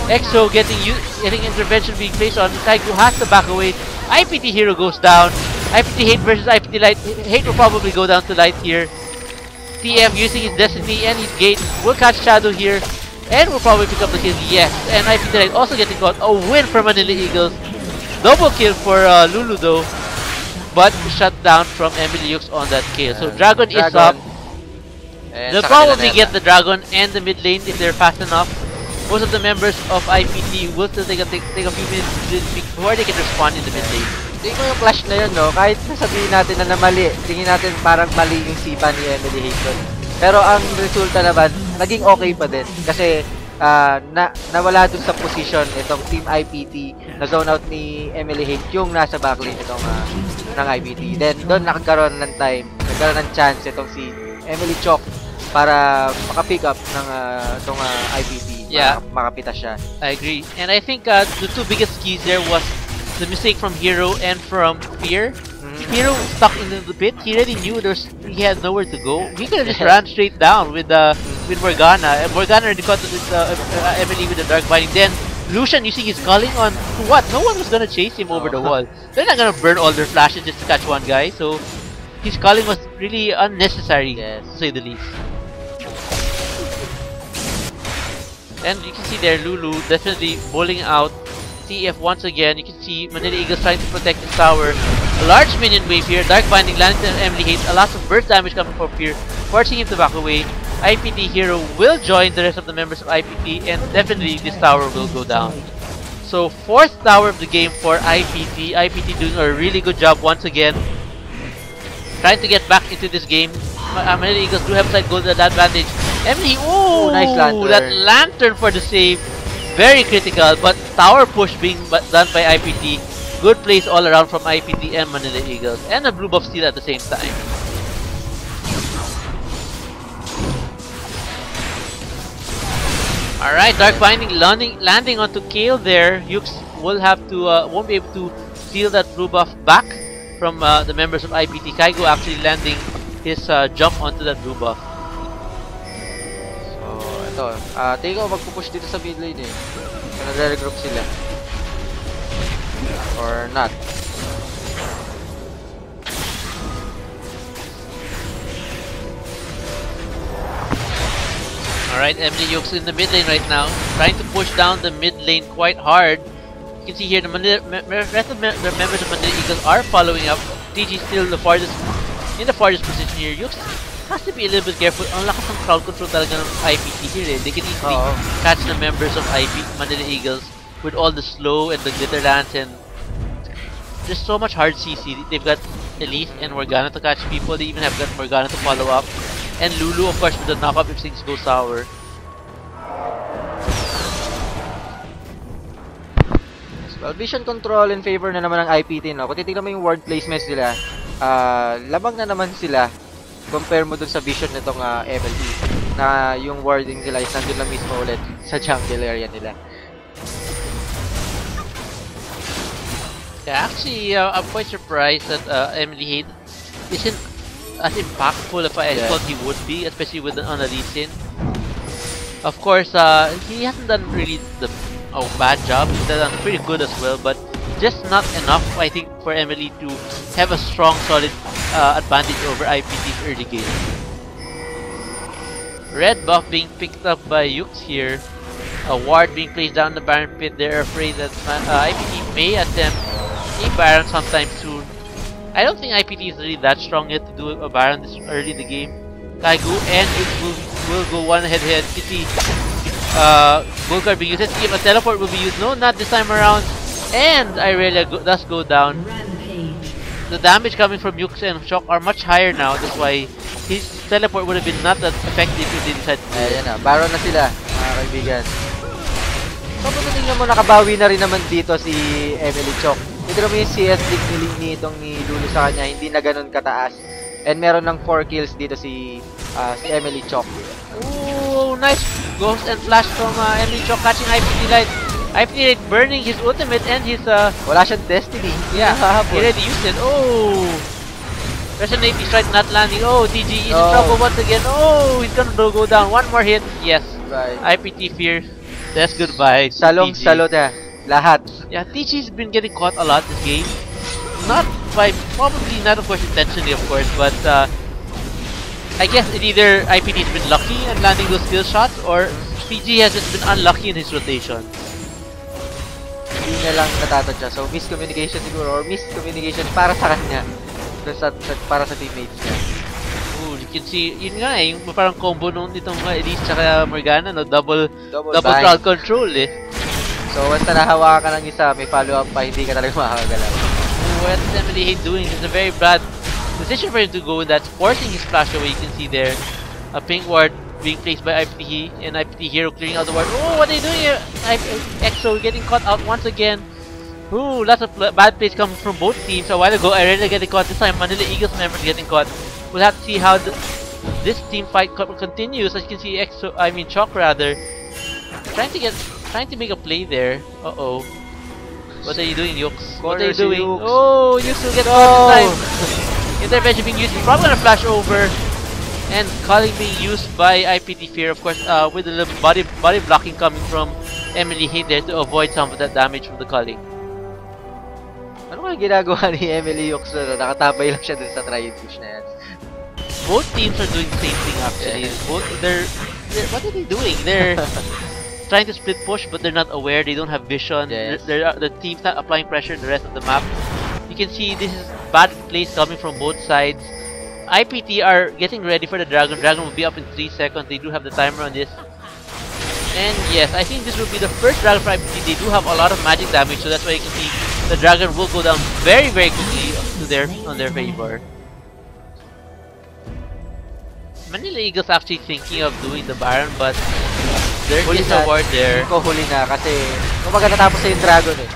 EXO getting intervention being placed on. Kaigu has to back away. IPT Hero goes down. IPT Hate versus IPT Light. Hate will probably go down to Light here. TF using his Destiny and his Gate will catch Shadow here. And will probably pick up the kill. Yes. And IPT Light also getting caught. A win for Manila Eagles. Double kill for Lulu though. But shut down from Emily Yux on that kill. So Dragon is up. They'll probably get the Dragon and the mid lane if they're fast enough. Most of the members of IPT will still take a few minutes before they can respond in the mid lane. Tingin ko yung flash na yun, no? Kahit sabihin natin na mali, tingin natin parang mali yung sipa ni Emily Hayton. Pero ang resulta naman, naging okay pa din. Kasi nawala dun sa position itong Team IPT na zone out ni Emily Hayton yung nasa backlane itong ng IPT. Then doon nagkaroon ng chance itong si Emily Chok para maka-pick up ng itong IPT. Yeah, makapita siya. I agree. And I think the 2 biggest keys there was the mistake from Hero and from Fear. Hero stuck in the pit. He already knew he had nowhere to go. He could have just ran straight down with Morgana. And Morgana already caught Emily with the Dark Binding. Then Lucian using his calling on what? No one was gonna chase him over the wall. They're not gonna burn all their flashes just to catch one guy. So his calling was really unnecessary, to say the least. And you can see there, Lulu definitely bowling out TF once again. You can see Manila Eagles trying to protect his tower. A large minion wave here. Dark Binding landing on Emily Hate. A lot of burst damage coming from Fear, forcing him to back away. IPT Hero will join the rest of the members of IPT, and definitely this tower will go down. So 4th tower of the game for IPT. IPT doing a really good job once again. Trying to get back into this game. Manila Eagles do have side gold advantage. Emily, nice lantern. That lantern for the save. Very critical, but tower push being done by IPT. Good plays all around from IPT and Manila Eagles. And a blue buff steal at the same time. Alright, Dark Binding landing onto Kale there. Yux will have to won't be able to steal that blue buff back from the members of IPT. Kaigo actually landing his jump onto that blue buff. So, ito. Tingin ko magpupush dito sa mid lane eh. Nagre-regroup sila. Or not. Alright, Emily Yux in the mid lane right now. Trying to push down the mid lane quite hard. You can see here the rest of the members of Manila Eagles are following up. TG still in the farthest position here. Yux has to be a little bit careful. Ang lakas ng crowd control talaga ng IPT here eh. They can easily catch the members of Manila Eagles. with all the slow and the glitter lance, and there's so much hard CC. They've got Elise and Morgana to catch people. They even have got Morgana to follow up, and Lulu, of course, with the knockup if things go sour. Well, vision control in favor na naman ng IPT, no? Kung titignan mo yung ward placements nila, labang na naman sila compare mo dun sa vision nitong MLE na yung warding nila is nandun lang mismo ulit sa jungle area nila. Yeah, actually, I'm quite surprised that Emily Hade isn't as impactful as I thought he would be, especially with on a Lee Sin. Of course, he hasn't done really a bad job. He's done pretty good as well, but just not enough, I think, for Emily to have a strong, solid advantage over IPT's early game. Red buff being picked up by Yux here. A ward being placed down the Baron pit. They're afraid that IPT may attempt a Baron sometime soon. I don't think IPT is really that strong yet to do a Baron this early in the game. Kaigu and Yux will go one head-to-head. Kitty, Gold card being used. Let's see if a teleport will be used. No, not this time around. And Irelia does go down. The damage coming from Yux and Shock are much higher now. That's why his teleport would have been not that effective if they decided to do it. Ayan na, Baron na sila, mga kaibigan. So, kung tingnan mo, nakabawi na rin naman dito si Emily Chok. Tignan mo yung CS league ni Lulu sa kanya, hindi na ganun kataas. And meron ng 4 kills dito si Emily Chok. Ooh, nice ghost and flash from Emily Chok catching IPT Light. IPT Light burning his ultimate and his wala siyang destiny. Yeah, he already used it. Oh, Resonate strike not landing. Oh, TG is in trouble once again. Oh, he's gonna go down. One more hit. Yes. Right. IPT Fear. That's goodbye. Salong salo na. Lahat. Yeah, TG's been getting caught a lot this game. Not by, probably not of course intentionally of course, but I guess it either IPT's been lucky and landing those skill shots, or PG has just been unlucky in his rotation. Hindi na lang natatadya. So, miscommunication siguro, or miscommunication para sa kanya. Para sa teammates niya. Ooh, you can see, yun nga eh, yung parang combo nung itong Elise tsaka Morgana, no? Double crowd control eh. So, once na nahawakan ka ng isa, may follow-up pa, hindi ka talaga makakagalaw. What is Emily Hade doing? It's a very bad decision for him to go with that, forcing his flash away. You can see there a pink ward being placed by IPT and IPT Hero clearing out the ward. Oh, what are they doing here? EXO getting caught out once again. Ooh, lots of bad plays coming from both teams. A while ago, Irelia getting caught. This time, Manila Eagles members getting caught. We'll have to see how this team fight continues. As you can see, Chalk rather, trying to make a play there. Uh-oh. What are you doing, Yux? What are you doing? Oh, Yux will get caught this time. Intervention being used. He's probably gonna flash over. And calling being used by IPT Fear, of course, with a little body blocking coming from Emily Hade there to avoid some of that damage from the calling. Ano kaya ginagawa ni Emily Yux na nakatabay lang siya dun sa try and push na yan? Both teams are doing the same thing actually. Both they're what are they doing? They're trying to split push, but they're not aware. They don't have vision. Yes. The team's not applying pressure the rest of the map. You can see this is bad plays coming from both sides. IPT are getting ready for the Dragon. Dragon will be up in 3 seconds. They do have the timer on this. And yes, I think this will be the first Dragon for IPT. They do have a lot of magic damage, so that's why you can see the Dragon will go down very, very quickly on their favor. Manila Eagles actually thinking of doing the Baron, but there is a ward there. Huli na kasi kumbaga natapos sa yung Dragon eh.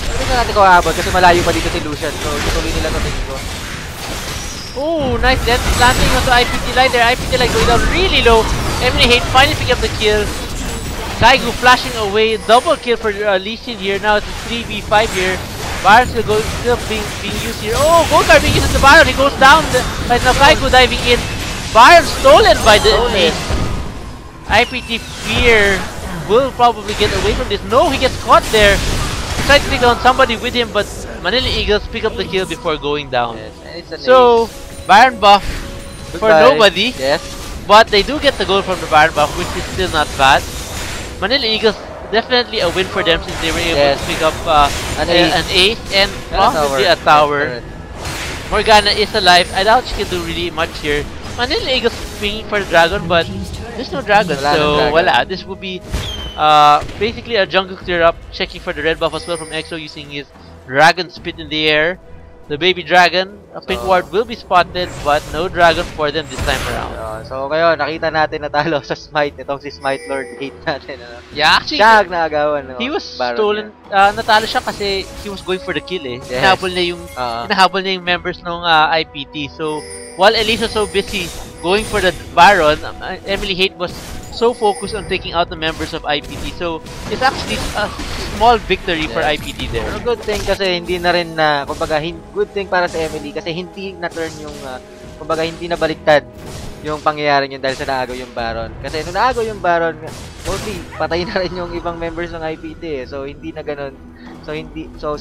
Hindi na natin ko aabot kasi malayo pa dito si Lucian. So, tuloy nila ito tingin ko. Oh, nice death landing onto IPT Light there. IPT Light going down really low. Emily Hade finally picking up the kill. Kaigu flashing away. Double kill for Lee Sin here. Now it's a 3v5 here. Baron still being used here. Oh, Gold card being used as the Baron. He goes down. Right now Kaigu diving in. Baron stolen by the Elise. IPT Fear will probably get away from this. No, he gets caught there. He tried to take down somebody with him, but Manila Eagles pick up the kill before going down. Yes, so, Baron buff for nobody. Yes. But they do get the goal from the Baron buff, which is still not bad. Manila Eagles, definitely a win for them since they were able to pick up an ace and possibly a tower. Morgana is alive. I doubt she can do really much here. Manila Eagles swinging for the Dragon, but there's no Dragon, so wala. This will be Basically a jungle clear up, checking for the red buff as well from EXO using his dragon spit in the air. The baby dragon, a pink ward will be spotted, but no dragon for them this time around. So ngayon, nakita natin natalo sa Smite. Itong si Smite Lord hate natin. Yeah, actually, siya ang naagawan. he was stolen. Natalo siya kasi he was going for the kill eh. Yes. Hinahabol niya yung members ng IPT. So, while Elise was so busy going for the Baron, Emily Hate was so focused on taking out the members of IPT. So, it's actually a small victory for IPT there. Pero good thing kasi hindi na rin na, kumbaga, good thing para sa Emily kasi hindi na-turn yung, kumbaga, hindi na baliktad yung pangyayari yun dahil sa naagaw yung Baron. Kasi nung naagaw yung Baron, mostly, patay na rin yung ibang members ng IPT eh. So, hindi na ganun. So,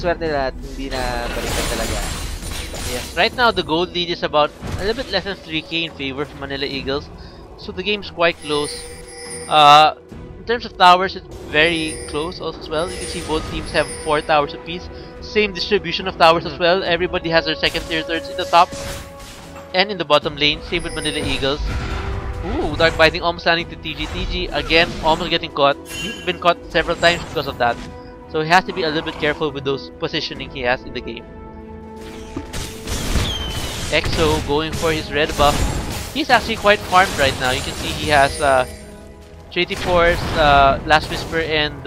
swerte na at hindi na baliktad talaga. Yes. Right now, the gold lead is about a little bit less than 3k in favor of Manila Eagles. So, the game's quite close. In terms of towers, it's very close as well. You can see both teams have 4 towers apiece. Same distribution of towers as well. Everybody has their second tier thirds in the top and in the bottom lane. Same with Manila Eagles. Ooh, Dark Biting almost landing to TG. TG again, almost getting caught. He's been caught several times because of that. So he has to be a little bit careful with those positioning he has in the game. EXO going for his red buff. He's actually quite farmed right now. You can see he has Trinity Force, Last Whisper, and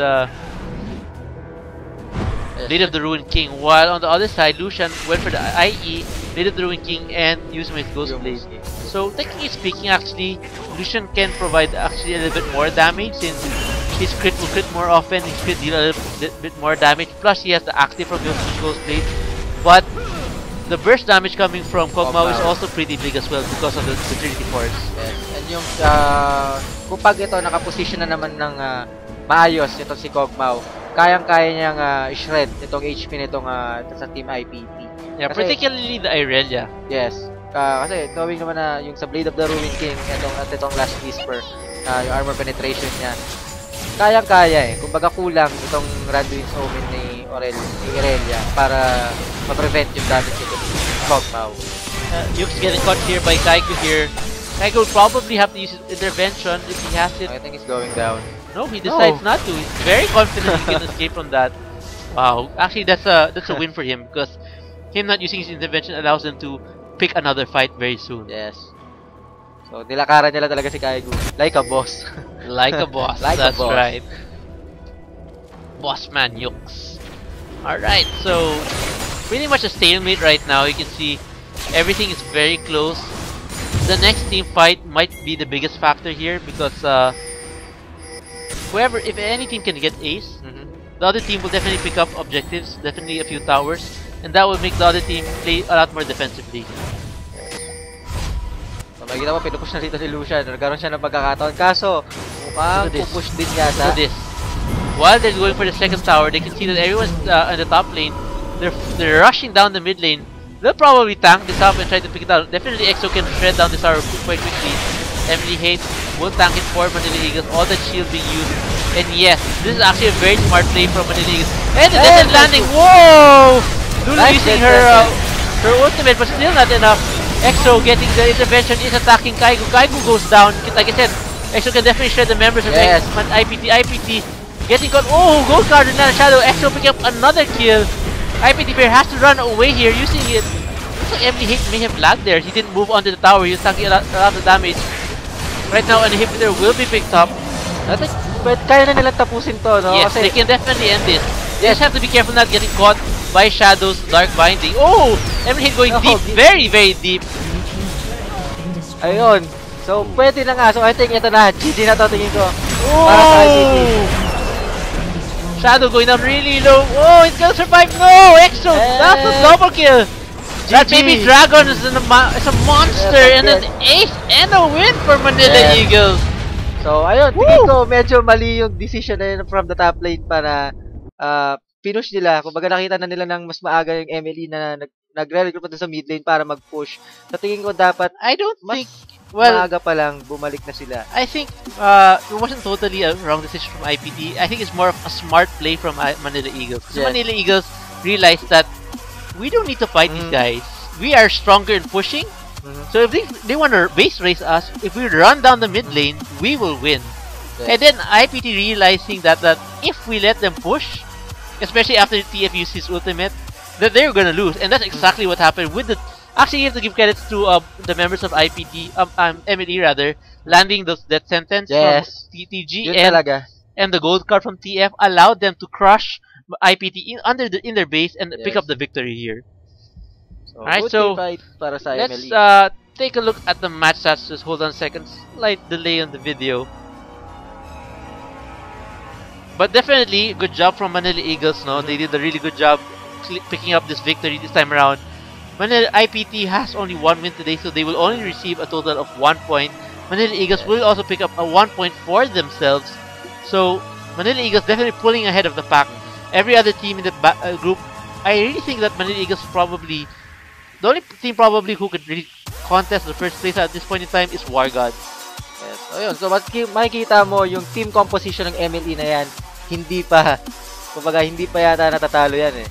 Blade of the Ruined King. While on the other side, Lucian went for the IE, Blade of the Ruined King, and used his Ghost Blade. So technically speaking, actually, Lucian can provide actually a little bit more damage since his crit will crit more often, his crit deal a little bit more damage. Plus, he has the active from Ghost Blade. But the burst damage coming from Kog'Maw is also pretty big as well because of the Trinity Force. Yes. And yung kung pag ito nakaposition na naman ng maayos itong si Kog'Maw, kayang-kaya niyang i-shred itong HP nitong sa Team IPT. Yeah, kasi, particularly the Irelia. Yes. Kasi knowing naman na yung sa Blade of the Ruined King itong Last Whisper, yung armor penetration niya, kayang-kaya eh. Kumbaga kulang itong Randuin's Omen ni Irelia para ma-prevent yung damage ito ni Kog'Maw. Yuke's getting caught here by Kaiko here. Kaiko will probably have to use his intervention if he has it. I think he's going down. No, he decides not to. He's very confident he can escape from that. Wow, actually that's a win for him because him not using his intervention allows him to pick another fight very soon. Yes. So nilakaran nila talaga si Kaiko like a boss. Like a boss. Like that's a boss. right. Boss man Yukes. Alright, so pretty much a stalemate right now. You can see everything is very close. The next team fight might be the biggest factor here because if any team can get ace, the other team will definitely pick up objectives, definitely a few towers, and that will make the other team play a lot more defensively. So makikita mo, pinupush na dito si Lucian. Nagkaroon siya ng pagkakataon. Kaso, mukhang pupush din yata. Do this. While they're going for the second tower, they can see that everyone's on the top lane. They're rushing down the mid lane. They'll probably tank this up and try to pick it out. Definitely EXO can shred down this tower quite quickly. Emily Hate will tank it for Manila Eagles. All that shield being used. And yes, this is actually a very smart play from Manila Eagles. And the descent landing. Whoa! Lulu using her ultimate, but still not enough. EXO getting the intervention is attacking Kaiko. Kaiko goes down. Like I said, EXO can definitely shred the members of IPT. IPT getting caught. Oh, Gold Card and Shadow. EXO picking up another kill. IPT player has to run away here using it. Looks like Emily Hate may have lagged there. He didn't move onto the tower. He was taking a lot of damage. Right now, an inhibitor will be picked up. I think, but kaya na nilang tapusin to, no? Yes, they can definitely end this. They just have to be careful not getting caught by Shadow's Dark Binding. Oh! Emily Hate going deep. Very, very deep. Ayun. So, pwede na nga. So, I think ito na. GG na to, tingin ko. Oh! Shadow going down really low. Oh, he's gonna survive. No! EXO! That's a double kill! That baby dragon is a monster and an ace and a win for Manila Eagles. So, ayun. Tingin ko medyo mali yung decision na yun from the top lane para pinush nila. Kumbaga nakita na nila ng mas maaga yung Emily na nagre-recruit sa mid lane para mag-push. So, tingin ko dapat maaga pa lang bumalik na sila. I think it wasn't totally a wrong decision from IPT. I think it's more of a smart play from Manila Eagles. Because Manila Eagles realized that we don't need to fight these guys. We are stronger in pushing. So if they want to base race us, if we run down the mid lane, we will win. And then IPT realizing that if we let them push, especially after TF used his ultimate, that they're gonna lose, and that's exactly what happened with the. Actually, you have to give credits to the members of IPT, MLE rather, landing those death sentence from TTG Yun talaga. and the gold card from TF allowed them to crush IPT in their base and pick up the victory here. So, Alright, so fight para sa let's MLE. take a look at the match stats. Just hold on a second, slight delay on the video. But definitely, good job from Manila Eagles. No, they did a really good job picking up this victory this time around. Manila IPT has only 1 win today, so they will only receive a total of 1 point. Manila Eagles will also pick up a 1 point for themselves. So Manila Eagles definitely pulling ahead of the pack. Every other team in the group, I really think that Manila Eagles probably the only team probably who could really contest the first place at this point in time is War Gods. Yes. So yun, so makikita mo yung team composition ng MLE na yan, hindi pa yata natatalo yan eh.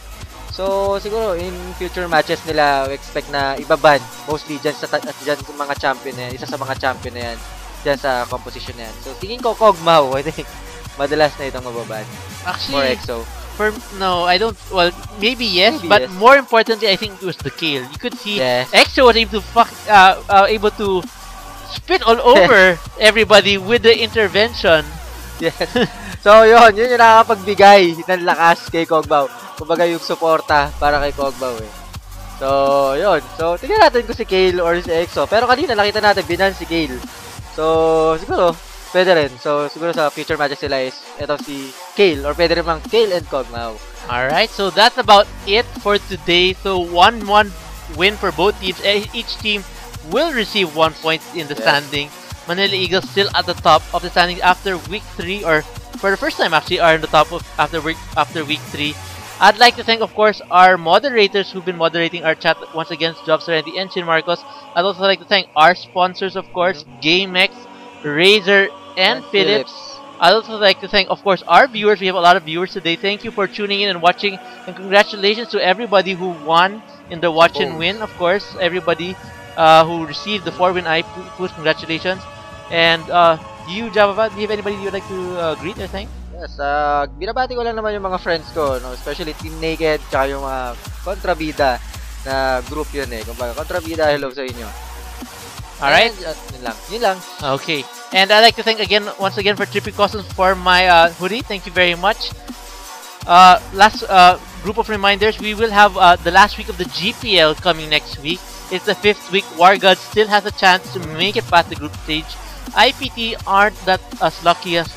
So siguro in future matches nila, we expect na ibaban mostly dyan sa mga champion na yan, isa sa mga champion na yan dyan sa composition na yan. So tingin ko Kog'Maw, I think madalas na itong mababan. Actually, or EXO. No, I don't. Well, maybe yes, but more importantly, I think it was the Kale. You could see EXO was able to spin all over everybody with the intervention. Yes. So yun yung nakakapagbigay ng lakas kay Kog'Maw. Kumbaga yung suporta para kay Kog'Maw eh. So yun. So tingnan natin kung si Kale or si EXO. Pero kanina nakita natin binan si Kale. So siguro pwede rin. So siguro sa future matches sila is ito si Kale or pwede rin mang Kale and Kog'Maw. Alright, so that's about it for today. So 1-1 win for both teams. Each team will receive 1 point in the standing. Manila Eagles still at the top of the standings after week 3, or for the first time actually are in the top of after week 3. I'd like to thank, of course, our moderators who've been moderating our chat once again, Jobs Randy and Chin Marcos. I'd also like to thank our sponsors, of course, GameX, Razer, and Philips. I'd also like to thank, of course, our viewers. We have a lot of viewers today. Thank you for tuning in and watching, and congratulations to everybody who won in the watch and win. Of course, everybody who received the 4-win iPods, congratulations. And you, Java, do you have anybody you'd like to greet or thank? Yes, binabati ko lang naman yung mga friends ko, no? Especially Team Naked, tsaka yung mga kontrabida na group yun eh. Kumbaga, kontrabida, hello sa inyo. Alright. Yun lang. Okay. And I'd like to thank once again for Trippy Costumes for my hoodie. Thank you very much. Last group of reminders, we will have the last week of the GPL coming next week. It's the 5th week. War Gods still has a chance to make it past the group stage. IPT aren't that as lucky as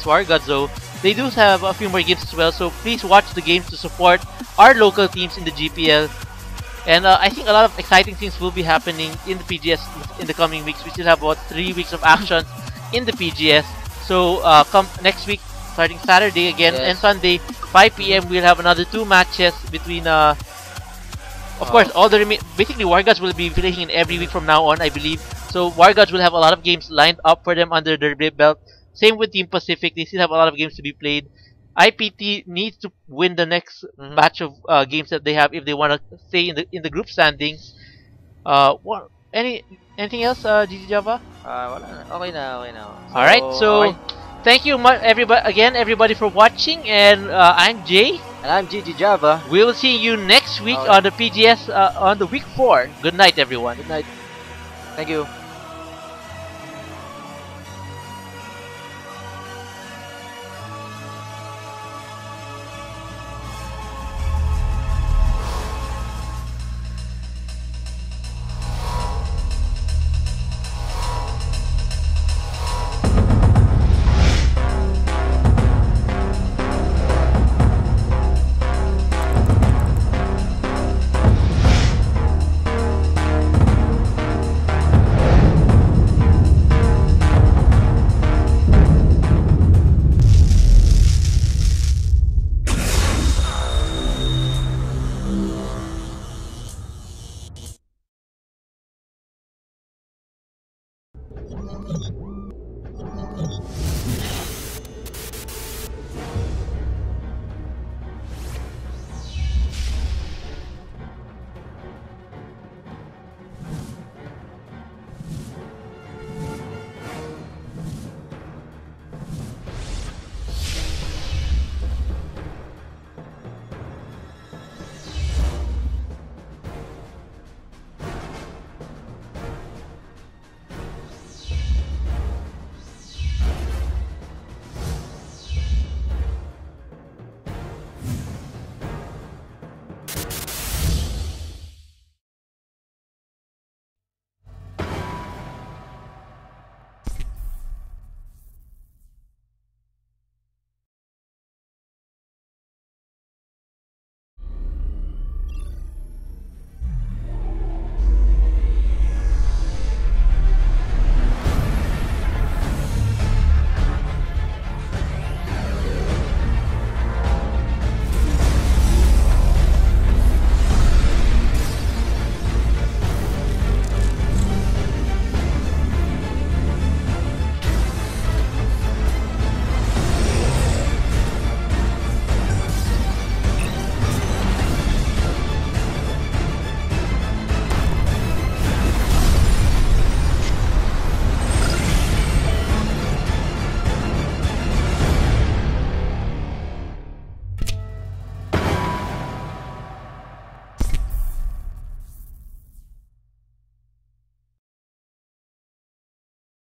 War Gods though. They do have a few more games as well, so please watch the games to support our local teams in the GPL. And I think a lot of exciting things will be happening in the PGS in the coming weeks. We still have about 3 weeks of action in the PGS. So come next week, starting Saturday again and Sunday, 5 PM, we'll have another 2 matches between of course, all the basically War Gods will be playing in every week from now on, I believe. So War Gods will have a lot of games lined up for them under their belt. Same with Team Pacific; they still have a lot of games to be played. IPT needs to win the next batch of games that they have if they want to stay in the group standings. What? Anything else, GG Java? Wala na. Okay na. So, all right. So thank you everybody for watching, and I'm Jay. And I'm GG Java. We will see you next week on the PGS on the week 4. Good night, everyone. Good night. Thank you.